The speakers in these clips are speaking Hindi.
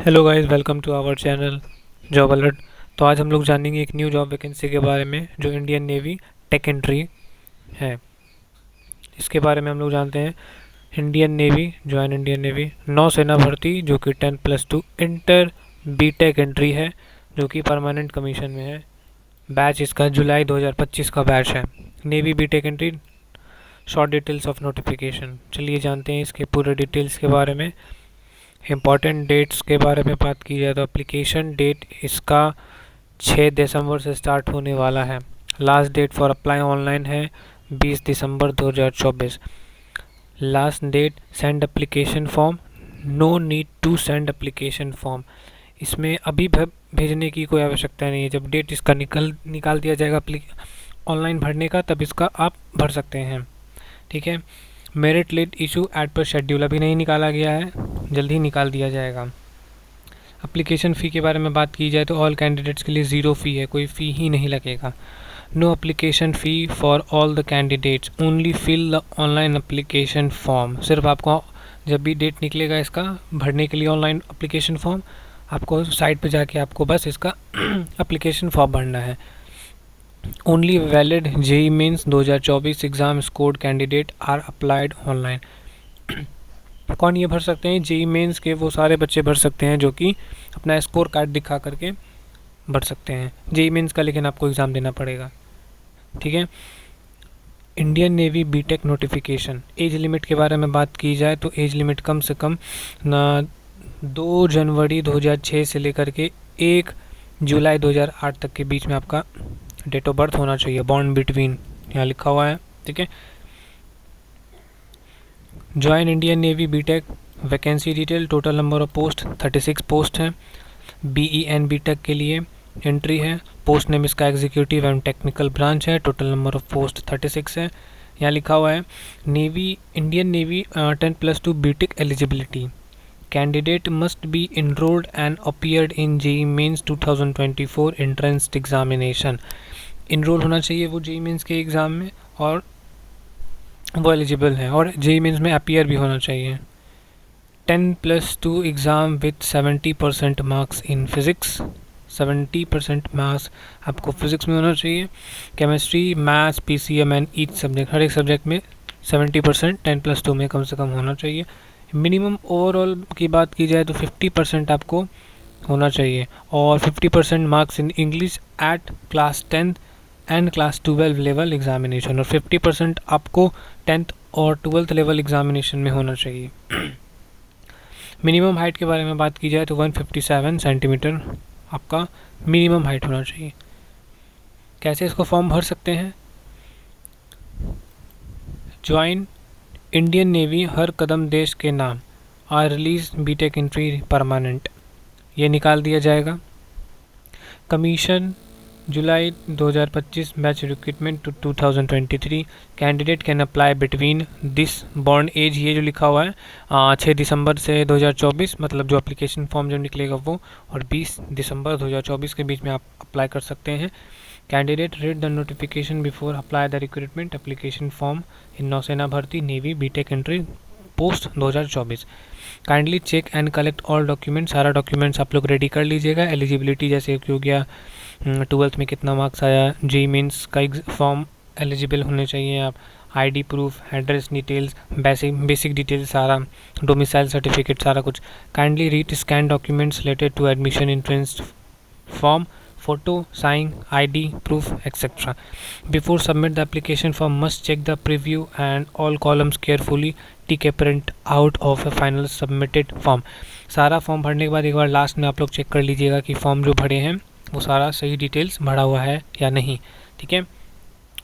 Hello guys, welcome to our channel job alert. तो आज हम लोग जानेंगे एक न्यू जॉब वैकेंसी के बारे में जो इंडियन नेवी टेक एंट्री है। इसके बारे में हम लोग जानते हैं। Indian navy join Indian navy नौसेना भर्ती जो कि 10+2 इंटर बी टेक एंट्री है, जो कि परमानेंट कमीशन में है। बैच इसका जुलाई 2025 का बैच है। Navy B tech entry short details of notification. चलिए जानते हैं इसके पूरे डिटेल्स के बारे में। इम्पॉर्टेंट डेट्स के बारे में बात की जाए तो एप्लीकेशन डेट इसका 6 दिसंबर से स्टार्ट होने वाला है। Last date for apply online है 20 दिसंबर 2024। Last date send application form, no need to send application form. इसमें अभी भेजने की कोई आवश्यकता नहीं है। जब डेट इसका निकाल दिया जाएगा ऑनलाइन भरने का, तब इसका आप भर सकते हैं। ठीक है। मेरिट लिस्ट इशू एट पर शेड्यूल अभी नहीं निकाला गया है, जल्दी ही निकाल दिया जाएगा। एप्लीकेशन फ़ी के बारे में बात की जाए तो ऑल कैंडिडेट्स के लिए ज़ीरो फ़ी है, कोई फ़ी ही नहीं लगेगा। No application fee for all the candidates, only fill the online application form. सिर्फ आपको जब भी डेट निकलेगा इसका भरने के लिए ऑनलाइन एप्लीकेशन फॉर्म, आपको साइट पर जाके आपको बस इसका एप्लीकेशन फॉर्म भरना है। Only valid JEE Mains 2024 exam scored candidate are applied online. कौन ये भर सकते हैं? जेई मेंस के वो सारे बच्चे भर सकते हैं जो कि अपना स्कोर कार्ड दिखा करके भर सकते हैं जेई मेंस का, लेकिन आपको एग्ज़ाम देना पड़ेगा। ठीक है। Indian navy B Tech notification. Age limit के बारे में बात की जाए तो एज लिमिट कम से कम 2 जनवरी 2006 से लेकर के 1 जुलाई 2008 तक के बीच में आपका डेट ऑफ बर्थ होना चाहिए। बॉर्न बिटवीन यहाँ लिखा हुआ है। ठीक है। Join Indian navy B Tech vacancy detail. Total number of post 36 post हैं। बीई एंड बीटेक के लिए एंट्री है। पोस्ट नेम इसका एग्जीक्यूटिव एंड टेक्निकल ब्रांच है। टोटल नंबर ऑफ पोस्ट 36 है। यहाँ लिखा हुआ है navy Indian navy 10+2 B Tech eligibility. Candidate must be enrolled and appeared in JEE Mains 2024 entrance examination. Enroll होना चाहिए वो JEE Mains के एग्ज़ाम में और वो एलिजिबल है, और JEE Mains में अपीयर भी होना चाहिए। 10+2 exam with 70% marks in physics. 70% marks आपको फिज़िक्स में होना चाहिए। Chemistry, maths, PCM and each subject, हर एक सब्जेक्ट में 70% 10+2 में कम से कम होना चाहिए। मिनिमम ओवरऑल की बात की जाए तो 50% आपको होना चाहिए, और 50% marks in English at class 10 and class 12 level examination, और 50% आपको 10th और 12th लेवल एग्जामिनेशन में होना चाहिए। मिनिमम हाइट के बारे में बात की जाए तो 157 सेंटीमीटर आपका मिनिमम हाइट होना चाहिए। कैसे इसको फॉर्म भर सकते हैं? ज्वाइन इंडियन नेवी हर कदम देश के नाम, are release B Tech entry permanent, ये निकाल दिया जाएगा। कमीशन जुलाई 2025 batch recruitment to 2023। Candidate can apply between this born age, ये जो लिखा हुआ है 6 दिसंबर से 2024, मतलब जो एप्लीकेशन फॉर्म जो निकलेगा वो, और 20 दिसंबर 2024 के बीच में आप अप्लाई कर सकते हैं। Candidate read the notification before apply the recruitment application form in नौसेना भर्ती navy B Tech entry post 2024। Kindly check and collect all documents, सारा डॉक्यूमेंट्स आप लोग रेडी कर लीजिएगा। एलिजिबिलिटी जैसे कि हो गया 12th में कितना मार्क्स आया, JEE मेंस का फॉर्म एलिजिबल होने चाहिए आप, ID proof, address details, basic details सारा, डोमिसाइल सर्टिफिकेट सारा कुछ। Kindly read scan documents related to admission entrance form, photo, sign, ID, proof, etc. Before submit the application form, must check the preview and all columns carefully. Take a print out of a final submitted form. सारा फॉर्म भरने के बाद एक बार लास्ट में आप लोग चेक कर लीजिएगा कि फॉर्म जो भरे हैं वो सारा सही डिटेल्स भरा हुआ है या नहीं। ठीक है।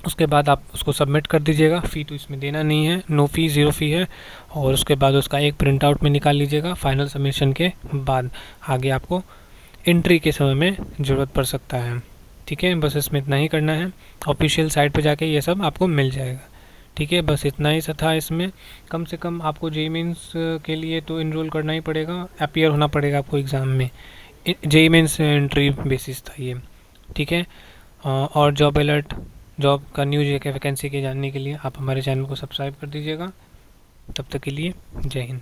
उसके बाद आप उसको सबमिट कर दीजिएगा। फ़ी तो इसमें देना नहीं है, नो फ़ी, ज़ीरो फ़ी है। और उसके बाद उसका एक प्रिंट आउट में निकाल लीजिएगा। फाइनल सबमिशन के बाद आगे आपको एंट्री के समय में ज़रूरत पड़ सकता है। ठीक है। बस इसमें इतना ही करना है। ऑफिशियल साइट पे जाके ये सब आपको मिल जाएगा। ठीक है। बस इतना ही था इसमें। कम से कम आपको JEE मेंस के लिए तो इनरोल करना ही पड़ेगा, अपीयर होना पड़ेगा आपको एग्ज़ाम में। JEE मेंस एंट्री बेसिस था ये। ठीक है। और जॉब अलर्ट, जॉब का न्यूज़ या वैकेंसी के जानने के लिए आप हमारे चैनल को सब्सक्राइब कर दीजिएगा। तब तक के लिए जय हिंद।